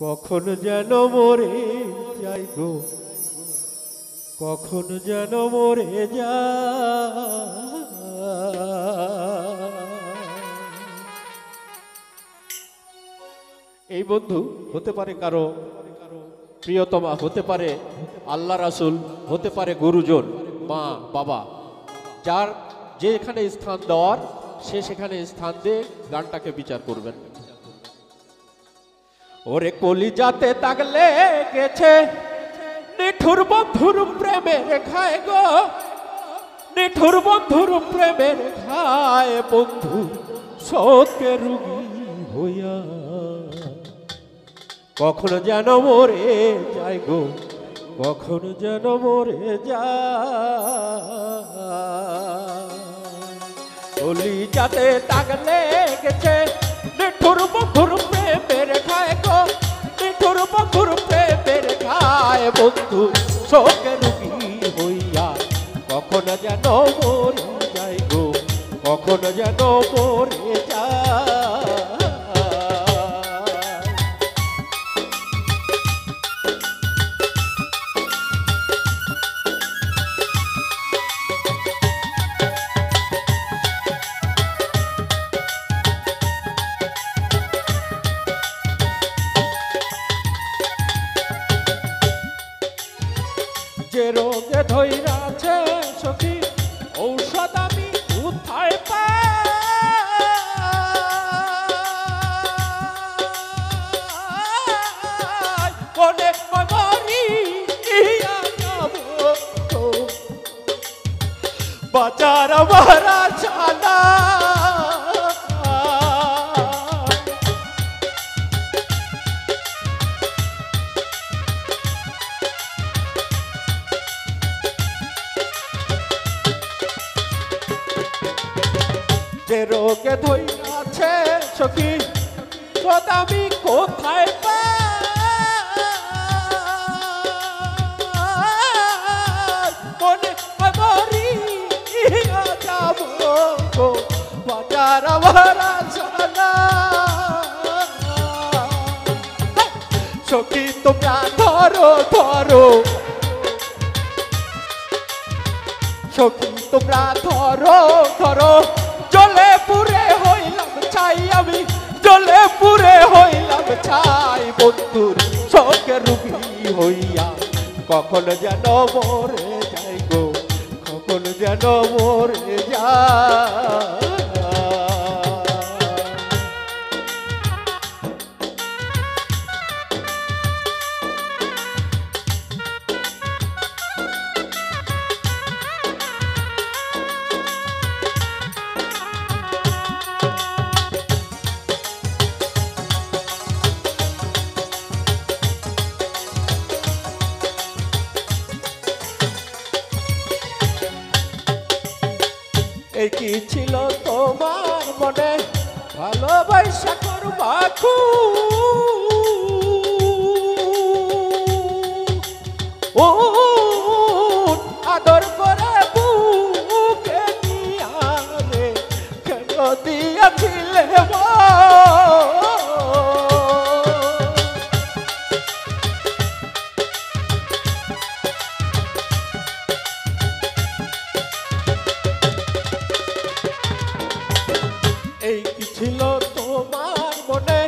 কখন যেন মরে যাই গো, কখন যেন মরে যায়। এই বন্ধু হতে পারে কারো প্রিয়তমা, হতে পারে আল্লাহ রাসূল, হতে পারে গুরুজন, মা বাবা, যার যেখানে স্থান দেওয়ার সে সেখানে স্থান দিয়ে গানটাকে বিচার করবেন। ওরে কলিজাতে দাগ লেগেছে নিঠুর বন্ধুর প্রেমের খায় গো, নিঠুর বন্ধুর প্রেমের খায় বন্ধু শোকে রুগী হইয়া। কখন যেন মরে যায় গো, কখন যেন মরে যায়। কলিজাতে দাগ লেগেছে নিঠুর বন্ধুর প্রেমের খায় গো, নিঠুর বন্ধুর প্রেমের খায় বন্ধু শোকে রুগী হইয়া। কখন যেন মরে যায় গো, কখন যেন মরে যায়। যে রোগে ধইরাছে সখী ঔষধ আমি কোথায় পাই, কোনে মরি যাব বাজার ভরা ছানা। যে রোগে ধইরাছে সখী ঔষধ আমি কোথায় পাই, কোনে মরি যাব গো বাজার ভরা ছানা। সখী তোমরা ধরো ধরো, সখী তোমরা ধরো ধরো, জলে পুরে হইলাম ছাই আমি, জলে পুরে হইলাম ছাই বন্ধুর শোকে রুগী হইয়া। কখন যেন মরে যাই গো, কখন যেন মরে যায়। এই কি ছিল তোমার মনে ভালোবাসা করবা ও আদর করে বুকে নিয়া রে কেন দিয়াছিলে এই কি ছিল তোমার মনে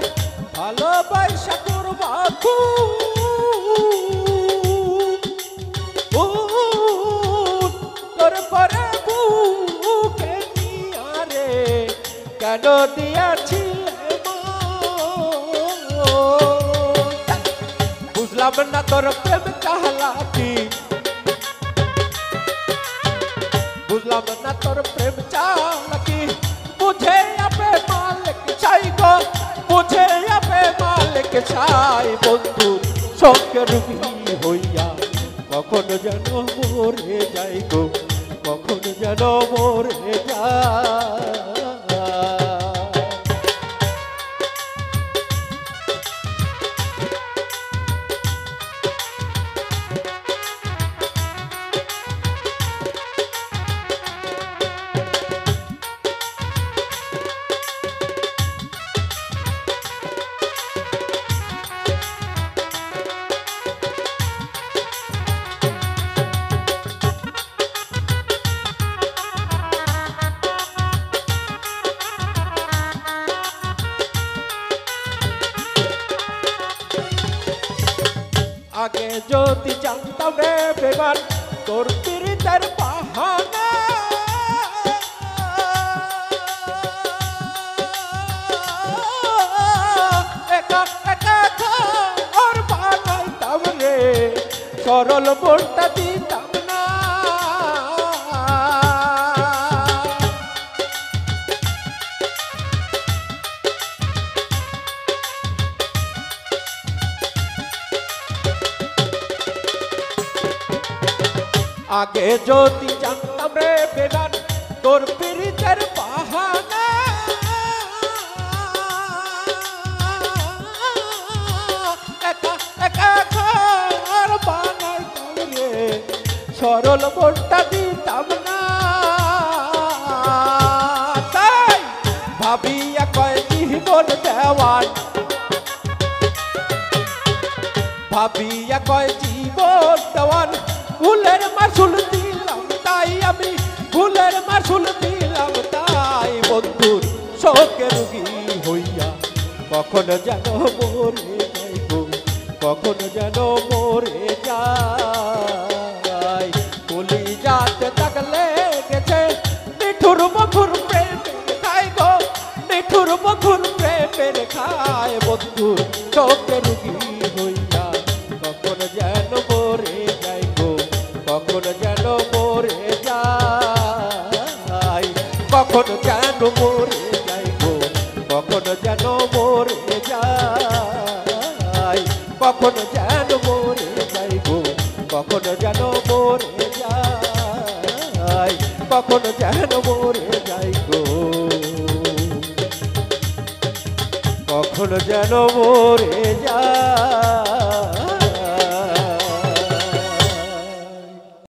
ভালোবাসা করবা তোর পরে বুকে নিয়া রে কেন দিয়াছিলে বুঝলাম না তোর প্রেম চালাকি, বুঝলাম না তোর প্রেম চালাকি। বুঝে আপে মালিক চাই গো, বুঝে আপে মালিক চাই বন্ধু শোকে রুগী হইয়া। কখন যেন মরে যাই গো, কখন যেন মরে যায়। আগে যদি জানতাম রে বেমান তোর পীড়িতের বাহানা, একা একা ঘর বানাইতাম রে, সরল মনটা দিতাম না। আগে যদি জানতাম রে বেমান তোর পীড়িতের বাহানা, একা একা ঘর বানাইতাম রে, সরল মনটা দিতাম না। তাই ভাবিয়া কয় জীবন দেওয়ান, ভাবিয়া কয় জীবন দেওয়ান, ফুলের মাসুল দিলাম তাই আমি, ফুলের মাসুল দিলাম তাই বন্ধুর শোকে রুগী হইয়া কখন যেন মরে যাইব, কখন যেন মরে যাই। কলি যাতে থাকলে গেছে মিঠুর মধুর প্রেমের খাই গো, মিঠুর মধুর প্রেমের খায় বন্ধুর শোকে রুগী হইয়া কখন যেন মরে যাইব, কখন যেন মরে যাই, কখন যেন মরে যাইব, কখন যেন মরে যাই, কখন যেন মরে যাইব, কখন যেন মরে যাই, কখন যেন মরে যাইব, কখন যেন মরে যাই।